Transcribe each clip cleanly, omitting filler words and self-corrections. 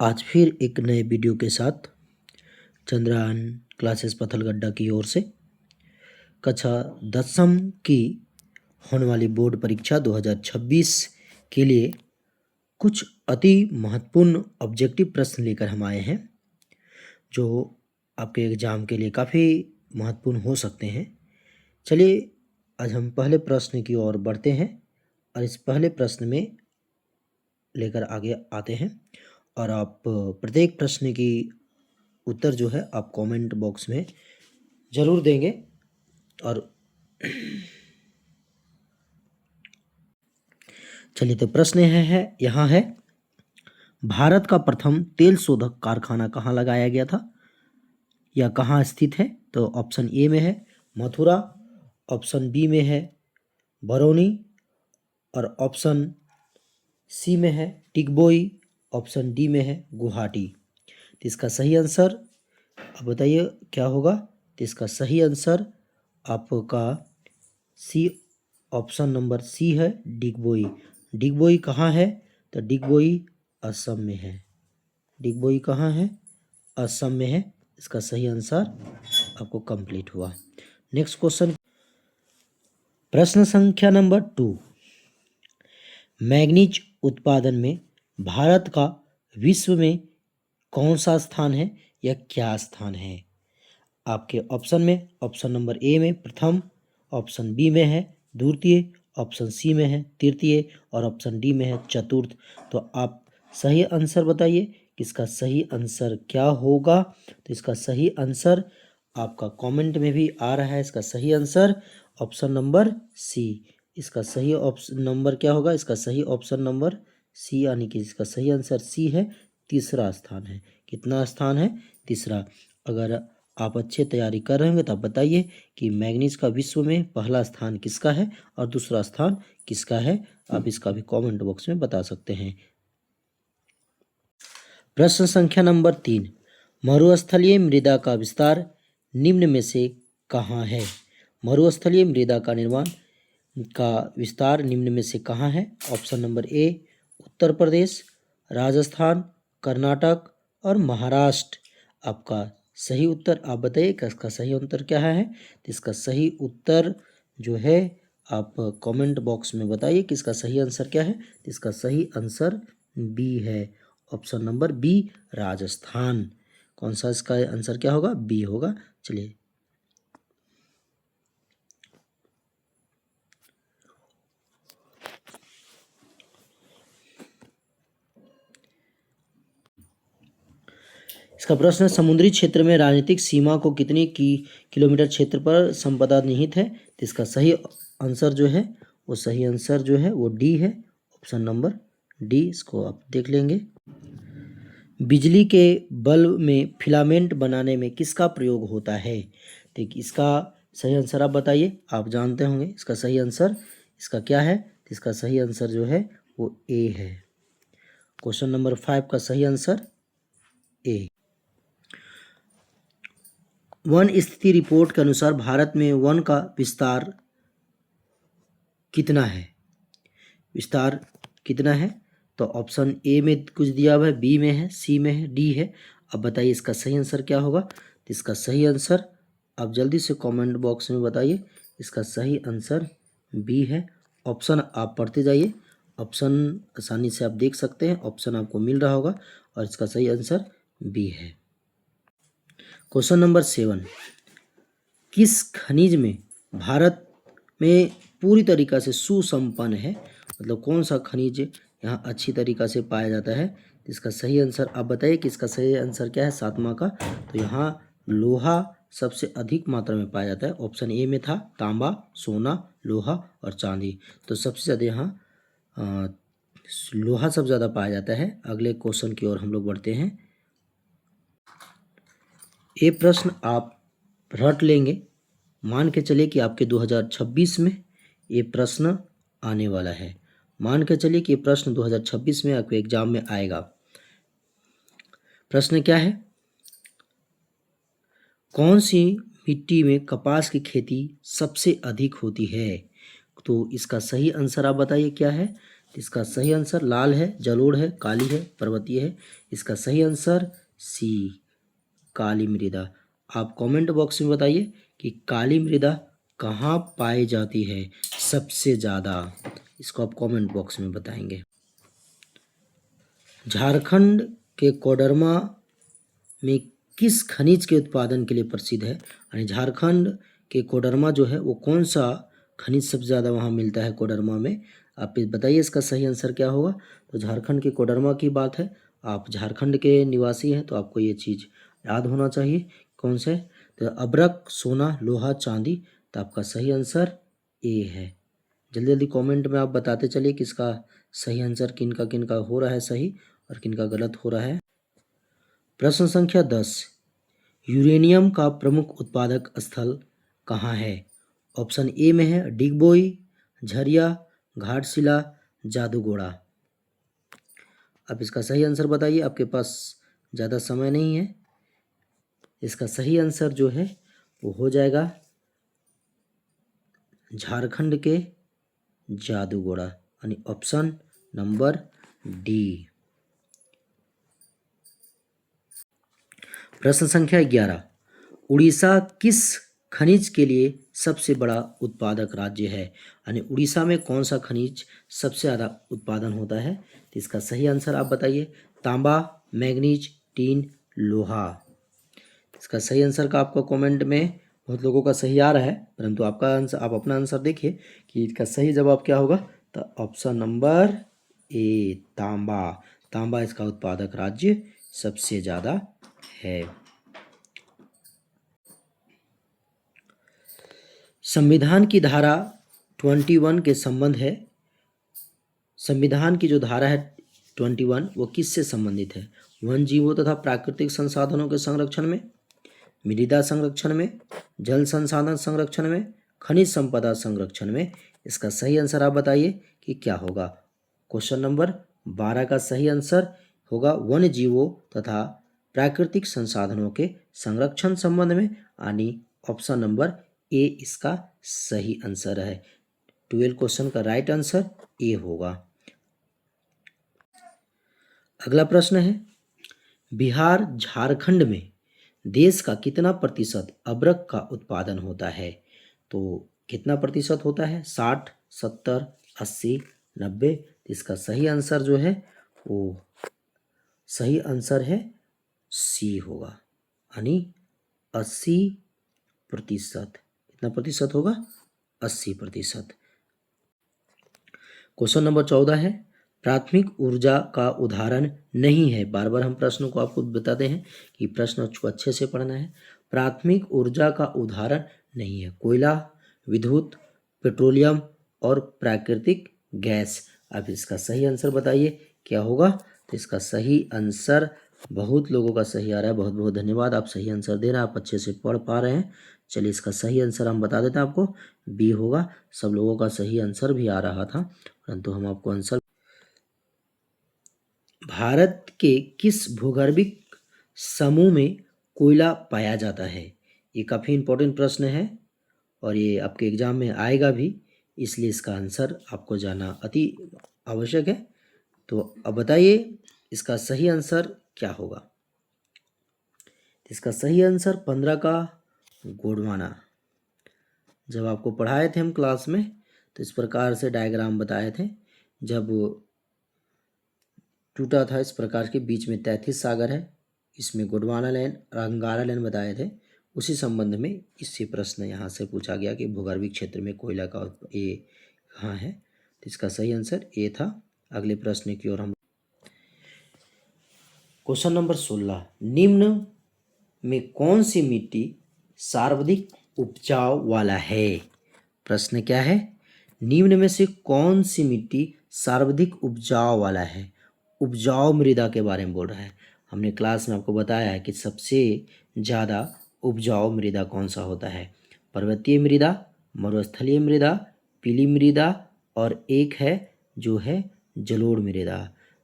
आज फिर एक नए वीडियो के साथ चंद्रयान क्लासेस पत्थलगड्डा की ओर से कक्षा 10वीं की होने वाली बोर्ड परीक्षा 2026 के लिए कुछ अति महत्वपूर्ण ऑब्जेक्टिव प्रश्न लेकर हम आए हैं जो आपके एग्ज़ाम के लिए काफ़ी महत्वपूर्ण हो सकते हैं। चलिए आज हम पहले प्रश्न की ओर बढ़ते हैं और इस पहले प्रश्न में लेकर आगे आते हैं और आप प्रत्येक प्रश्न की उत्तर जो है आप कमेंट बॉक्स में ज़रूर देंगे। और चलिए तो प्रश्न है यहाँ है, भारत का प्रथम तेल शोधक कारखाना कहाँ लगाया गया था या कहाँ स्थित है? तो ऑप्शन ए में है मथुरा, ऑप्शन बी में है बरौनी और ऑप्शन सी में है टिगबोई, ऑप्शन डी में है गुवाहाटी। तो इसका सही आंसर अब बताइए क्या होगा? तो इसका सही आंसर आपका सी, ऑप्शन नंबर सी है डिगबोई। डिगबोई कहाँ है? तो डिगबोई असम में है। डिगबोई कहाँ है? असम में है। इसका सही आंसर आपको कंप्लीट हुआ। नेक्स्ट क्वेश्चन, प्रश्न संख्या नंबर 2, मैग्नीज उत्पादन में भारत का विश्व में कौन सा स्थान है या क्या स्थान है? आपके ऑप्शन में ऑप्शन नंबर ए में प्रथम, ऑप्शन बी में है द्वितीय, ऑप्शन सी में है तृतीय और ऑप्शन डी में है चतुर्थ। तो आप सही आंसर बताइए कि इसका सही आंसर क्या होगा? तो इसका सही आंसर आपका कमेंट में भी आ रहा है। इसका सही आंसर ऑप्शन नंबर सी। इसका सही ऑप्शन नंबर क्या होगा? इसका सही ऑप्शन नंबर सी, यानी कि इसका सही आंसर सी है। तीसरा स्थान है। कितना स्थान है? तीसरा। अगर आप अच्छे तैयारी कर रहे होंगे तो आप बताइए कि मैग्नीज का विश्व में पहला स्थान किसका है और दूसरा स्थान किसका है? आप इसका भी कमेंट बॉक्स में बता सकते हैं। प्रश्न संख्या नंबर 3, मरुस्थलीय मृदा का विस्तार निम्न में से कहाँ है? मरुस्थलीय मृदा का निर्माण का विस्तार निम्न में से कहाँ है? Option number A Uttar Pradesh, Rajasthan, Karnataka और महाराष्ट्र। आपका सही उत्तर आप बताइए कि इसका सही उत्तर क्या है? तो इसका सही उत्तर जो है आप कमेंट बॉक्स में बताइए कि इसका सही आंसर क्या है। तो इसका सही आंसर बी है, ऑप्शन नंबर बी राजस्थान। कौन सा इसका आंसर क्या होगा? बी होगा। चलिए इसका प्रश्न है, समुद्री क्षेत्र में राजनीतिक सीमा को कितनी किलोमीटर क्षेत्र पर संपदा निहित है? तो इसका सही आंसर जो है वो सही आंसर जो है वो डी है, ऑप्शन नंबर डी। इसको आप देख लेंगे। बिजली के बल्ब में फिलामेंट बनाने में किसका प्रयोग होता है? तो इसका सही आंसर आप बताइए। आप जानते होंगे इसका सही आंसर इसका क्या है? तो इसका सही आंसर जो है वो ए है। क्वेश्चन नंबर 5 का सही आंसर ए। वन स्थिति रिपोर्ट के अनुसार भारत में वन का विस्तार कितना है? विस्तार कितना है? तो ऑप्शन ए में कुछ दिया हुआ है, बी में है, सी में है, डी है। अब बताइए इसका सही आंसर क्या होगा? तो इसका सही आंसर आप जल्दी से कमेंट बॉक्स में बताइए। इसका सही आंसर बी है। ऑप्शन आप पढ़ते जाइए, ऑप्शन आसानी से आप देख सकते हैं, ऑप्शन आपको मिल रहा होगा और इसका सही आंसर बी है। क्वेश्चन नंबर 7, किस खनिज में भारत में पूरी तरीक़ा से सुसंपन्न है? मतलब कौन सा खनिज यहाँ अच्छी तरीक़ा से पाया जाता है? इसका सही आंसर आप बताइए कि इसका सही आंसर क्या है 7वां का? तो यहाँ लोहा सबसे अधिक मात्रा में पाया जाता है। ऑप्शन ए में था तांबा, सोना, लोहा और चांदी। तो सबसे ज़्यादा यहाँ लोहा सबसे ज़्यादा पाया जाता है। अगले क्वेश्चन की ओर हम लोग बढ़ते हैं। ये प्रश्न आप रट लेंगे, मान के चलिए कि आपके 2026 में ये प्रश्न आने वाला है। मान के चलिए कि ये प्रश्न 2026 में आपके एग्जाम में आएगा। प्रश्न क्या है? कौन सी मिट्टी में कपास की खेती सबसे अधिक होती है? तो इसका सही आंसर आप बताइए क्या है? इसका सही आंसर लाल है, जलोढ़ है, काली है, पर्वतीय है। इसका सही आंसर सी, काली मृदा। आप कमेंट बॉक्स में बताइए कि काली मृदा कहाँ पाई जाती है सबसे ज़्यादा, इसको आप कमेंट बॉक्स में बताएंगे। झारखंड के कोडरमा में किस खनिज के उत्पादन के लिए प्रसिद्ध है? यानी झारखंड के कोडरमा जो है वो कौन सा खनिज सबसे ज़्यादा वहाँ मिलता है कोडरमा में? आप बताइए इसका सही आंसर क्या होगा। तो झारखंड के कोडरमा की बात है। आप झारखंड के निवासी हैं तो आपको ये चीज़ याद होना चाहिए। कौन से? तो अभ्रक, सोना, लोहा, चांदी। तो आपका सही आंसर ए है। जल्दी जल्दी कमेंट में आप बताते चलिए कि इसका सही आंसर किनका हो रहा है सही और किनका गलत हो रहा है। प्रश्न संख्या 10, यूरेनियम का प्रमुख उत्पादक स्थल कहाँ है? ऑप्शन ए में है डिगबोई, झरिया, घाटशिला, जादूगोड़ा। अब इसका सही आंसर बताइए, आपके पास ज़्यादा समय नहीं है। इसका सही आंसर जो है वो हो जाएगा झारखंड के जादूगोड़ा, यानी ऑप्शन नंबर डी। प्रश्न संख्या 11, उड़ीसा किस खनिज के लिए सबसे बड़ा उत्पादक राज्य है? यानी उड़ीसा में कौन सा खनिज सबसे ज़्यादा उत्पादन होता है? तो इसका सही आंसर आप बताइए। तांबा, मैग्नीज, टीन, लोहा। इसका सही आंसर का आपको कमेंट में बहुत लोगों का सही आ रहा है, परंतु आपका आंसर, आप अपना आंसर देखिए कि इसका सही जवाब क्या होगा। तो ऑप्शन नंबर ए, तांबा। तांबा इसका उत्पादक राज्य सबसे ज़्यादा है। संविधान की धारा 21 के संबंध है। संविधान की जो धारा है 21 वो किससे संबंधित है? वन जीवों तथा प्राकृतिक संसाधनों के संरक्षण में, मृदा संरक्षण में, जल संसाधन संरक्षण में, खनिज संपदा संरक्षण में। इसका सही आंसर आप बताइए कि क्या होगा। क्वेश्चन नंबर 12 का सही आंसर होगा वन जीवों तथा प्राकृतिक संसाधनों के संरक्षण संबंध में, यानी ऑप्शन नंबर ए इसका सही आंसर है। 12 क्वेश्चन का राइट आंसर ए होगा। अगला प्रश्न है, बिहार झारखंड में देश का कितना प्रतिशत अबरक का उत्पादन होता है? तो कितना प्रतिशत होता है? 60, 70, 80, 90। इसका सही आंसर जो है वो सही आंसर है सी होगा, यानी 80%। कितना प्रतिशत होगा? 80%। क्वेश्चन नंबर 14 है, प्राथमिक ऊर्जा का उदाहरण नहीं है। बार बार हम प्रश्नों को आपको बताते हैं कि प्रश्न को अच्छे से पढ़ना है। प्राथमिक ऊर्जा का उदाहरण नहीं है कोयला, विद्युत, पेट्रोलियम और प्राकृतिक गैस। अब इसका सही आंसर बताइए क्या होगा। तो इसका सही आंसर बहुत लोगों का सही आ रहा है। बहुत बहुत धन्यवाद, आप सही आंसर दे रहे हैं, आप अच्छे से पढ़ पा रहे हैं। चलिए इसका सही आंसर हम बता देते हैं आपको, बी होगा। सब लोगों का सही आंसर भी आ रहा था, परंतु हम आपको आंसर। भारत के किस भूगर्भिक समूह में कोयला पाया जाता है? ये काफ़ी इम्पोर्टेंट प्रश्न है और ये आपके एग्जाम में आएगा भी, इसलिए इसका आंसर आपको जानना अति आवश्यक है। तो अब बताइए इसका सही आंसर क्या होगा। इसका सही आंसर 15 का गोंडवाना। जब आपको पढ़ाए थे हम क्लास में तो इस प्रकार से डायग्राम बताए थे। जब टूटा था इस प्रकार के, बीच में 33 सागर है, इसमें गोंडवाना लैंड, अंगारा लैंड बताए थे। उसी संबंध में इससे प्रश्न यहाँ से पूछा गया कि भूगर्भिक क्षेत्र में कोयला का ये कहाँ है। तो इसका सही आंसर ए था। अगले प्रश्न की ओर हम। क्वेश्चन नंबर 16, निम्न में कौन सी मिट्टी सर्वाधिक उपजाऊ वाला है? प्रश्न क्या है, निम्न में से कौन सी मिट्टी सर्वाधिक उपजाऊ वाला है? उपजाऊ मृदा के बारे में बोल रहा है। हमने क्लास में आपको बताया है कि सबसे ज़्यादा उपजाऊ मृदा कौन सा होता है। पर्वतीय मृदा, मरुस्थलीय मृदा, पीली मृदा और एक है जो है जलोढ़ मृदा।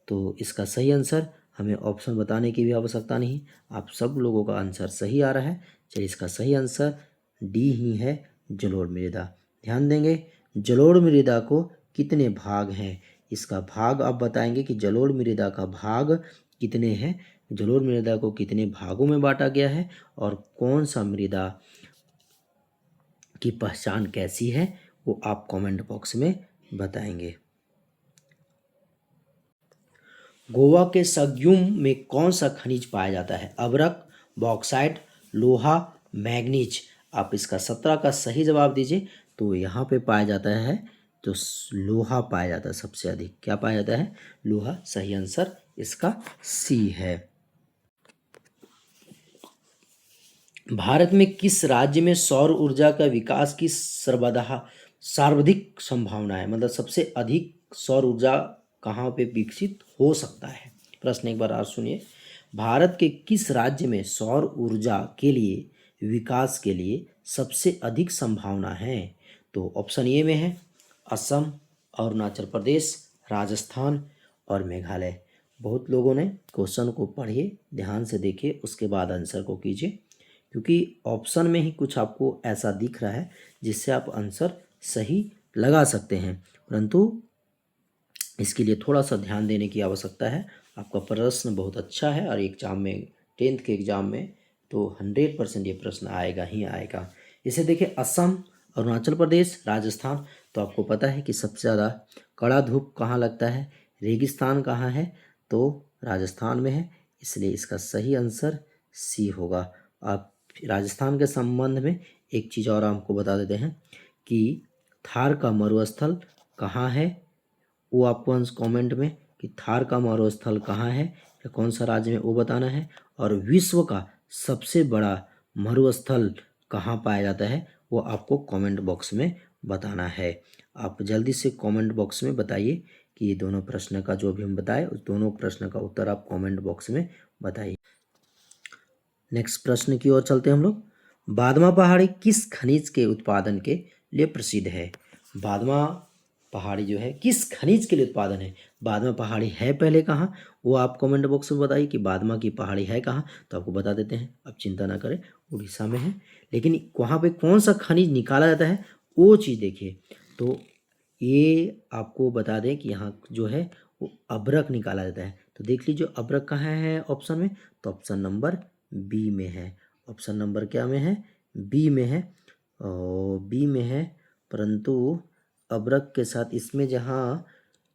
तो इसका सही आंसर, हमें ऑप्शन बताने की भी आवश्यकता नहीं, आप सब लोगों का आंसर सही आ रहा है। चलिए इसका सही आंसर डी ही है, जलोढ़ मृदा। ध्यान देंगे जलोढ़ मृदा को कितने भाग हैं, इसका भाग आप बताएंगे कि जलोढ़ मृदा का भाग कितने हैं, जलोढ़ मृदा को कितने भागों में बांटा गया है और कौन सा मृदा की पहचान कैसी है वो आप कमेंट बॉक्स में बताएंगे। गोवा के सग्युम में कौन सा खनिज पाया जाता है, अभ्रक, बॉक्साइट, लोहा, मैग्नीज। आप इसका 17 का सही जवाब दीजिए। तो यहाँ पे पाया जाता है तो लोहा पाया जाता है सबसे अधिक। क्या पाया जाता है, लोहा। सही आंसर इसका सी है। भारत में किस राज्य में सौर ऊर्जा का विकास की सर्वाधिक संभावना है, मतलब सबसे अधिक सौर ऊर्जा कहाँ पे विकसित हो सकता है। प्रश्न एक बार और सुनिए, भारत के किस राज्य में सौर ऊर्जा के लिए विकास के लिए सबसे अधिक संभावना है। तो ऑप्शन ए में है असम, अरुणाचल प्रदेश, राजस्थान और मेघालय। बहुत लोगों ने क्वेश्चन को पढ़िए, ध्यान से देखिए, उसके बाद आंसर को कीजिए, क्योंकि ऑप्शन में ही कुछ आपको ऐसा दिख रहा है जिससे आप आंसर सही लगा सकते हैं, परंतु इसके लिए थोड़ा सा ध्यान देने की आवश्यकता है। आपका प्रश्न बहुत अच्छा है और एग्जाम में 10th के एग्ज़ाम में तो 100% ये प्रश्न आएगा ही आएगा। इसे देखिए, असम, अरुणाचल प्रदेश, राजस्थान। तो आपको पता है कि सबसे ज़्यादा कड़ा धूप कहाँ लगता है, रेगिस्तान कहाँ है, तो राजस्थान में है, इसलिए इसका सही आंसर सी होगा। आप राजस्थान के संबंध में एक चीज़ और आपको बता देते हैं कि थार का मरुस्थल कहाँ है, वो आपको कमेंट में कि थार का मरुस्थल कहाँ है या कौन सा राज्य में वो बताना है, और विश्व का सबसे बड़ा मरुस्थल कहाँ पाया जाता है वो आपको कमेंट बॉक्स में बताना है। आप जल्दी से कमेंट बॉक्स में बताइए कि ये दोनों प्रश्न का जो भी हम बताए उस दोनों प्रश्न का उत्तर आप कमेंट बॉक्स में बताइए। नेक्स्ट प्रश्न की ओर चलते हैं हम लोग। बादमा पहाड़ी किस खनिज के उत्पादन के लिए प्रसिद्ध है। बादमा पहाड़ी जो है किस खनिज के लिए उत्पादन है, बादमा पहाड़ी है पहले कहाँ, वो आप कमेंट बॉक्स में बताइए कि बादमा की पहाड़ी है कहाँ। तो आपको बता देते हैं, आप चिंता ना करें, उड़ीसा में है, लेकिन वहाँ पे कौन सा खनिज निकाला जाता है वो चीज़ देखिए। तो ये आपको बता दें कि यहाँ जो है वो अभ्रक निकाला जाता है। तो देख लीजिए अभ्रक कहाँ है ऑप्शन में, तो ऑप्शन नंबर बी में है। ऑप्शन नंबर क्या में है, बी में है, और बी में है, परंतु अभ्रक के साथ इसमें जहाँ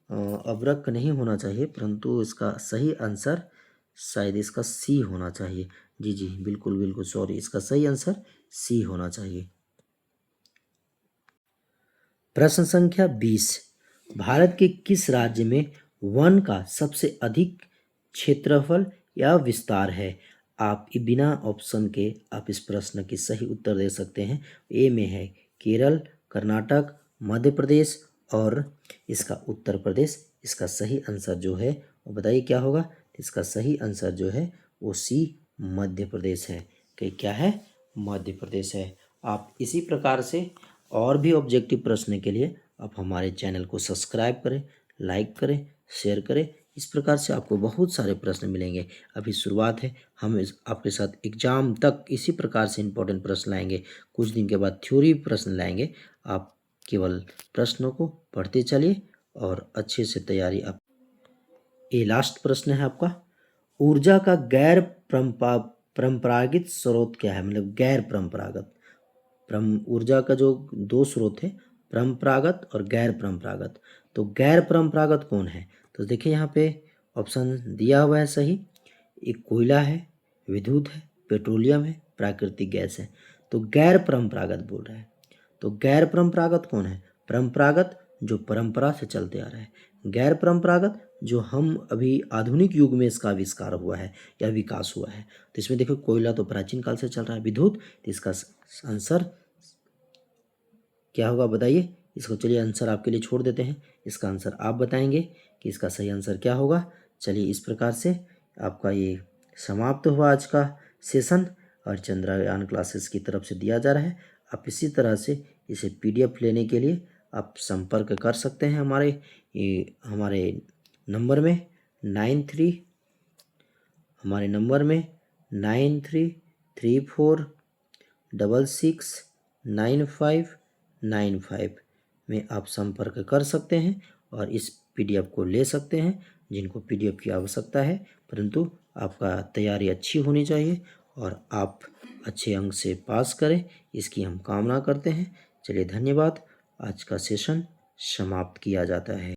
अभ्रक नहीं होना चाहिए, परंतु इसका सही आंसर शायद इसका सी होना चाहिए। जी जी बिल्कुल बिल्कुल सॉरी, इसका सही आंसर सी होना चाहिए। प्रश्न संख्या 20, भारत के किस राज्य में वन का सबसे अधिक क्षेत्रफल या विस्तार है। आप बिना ऑप्शन के आप इस प्रश्न की सही उत्तर दे सकते हैं। ए में है केरल, कर्नाटक, मध्य प्रदेश और इसका उत्तर प्रदेश। इसका सही आंसर जो है वो बताइए क्या होगा। इसका सही आंसर जो है वो सी मध्य प्रदेश है। कि क्या है, मध्य प्रदेश है। आप इसी प्रकार से और भी ऑब्जेक्टिव प्रश्न के लिए आप हमारे चैनल को सब्सक्राइब करें, लाइक करें, शेयर करें। इस प्रकार से आपको बहुत सारे प्रश्न मिलेंगे। अभी शुरुआत है, हम आपके साथ एग्जाम तक इसी प्रकार से इम्पोर्टेंट प्रश्न लाएंगे। कुछ दिन के बाद थ्योरी प्रश्न लाएंगे। आप केवल प्रश्नों को पढ़ते चलिए और अच्छे से तैयारी आप। ये लास्ट प्रश्न है आपका, ऊर्जा का गैर परंपरागत स्रोत क्या है, मतलब गैर परंपरागत। ऊर्जा का जो दो स्रोत है, परंपरागत और गैर परंपरागत। तो गैर परंपरागत कौन है, तो देखिए यहाँ पे ऑप्शन दिया हुआ है सही। एक कोयला है, विद्युत है, पेट्रोलियम है, प्राकृतिक गैस है। तो गैर परंपरागत बोल रहा है। तो गैर परंपरागत कौन है, परंपरागत जो परंपरा से चलते आ रहा है, गैर परंपरागत जो हम अभी आधुनिक युग में इसका आविष्कार हुआ है या विकास हुआ है। तो इसमें देखो कोयला तो प्राचीन काल से चल रहा है, विद्युत, तो इसका आंसर क्या होगा बताइए। इसको चलिए आंसर आपके लिए छोड़ देते हैं, इसका आंसर आप बताएंगे कि इसका सही आंसर क्या होगा। चलिए इस प्रकार से आपका ये समाप्त हुआ आज का सेशन, और चंद्रयान क्लासेस की तरफ से दिया जा रहा है। आप इसी तरह से इसे PDF लेने के लिए आप संपर्क कर सकते हैं हमारे नंबर में 9334669595 में आप संपर्क कर सकते हैं और इस PDF को ले सकते हैं, जिनको PDF की आवश्यकता है, परंतु आपका तैयारी अच्छी होनी चाहिए और आप अच्छे अंक से पास करें, इसकी हम कामना करते हैं। चलिए धन्यवाद। आज का सेशन समाप्त किया जाता है।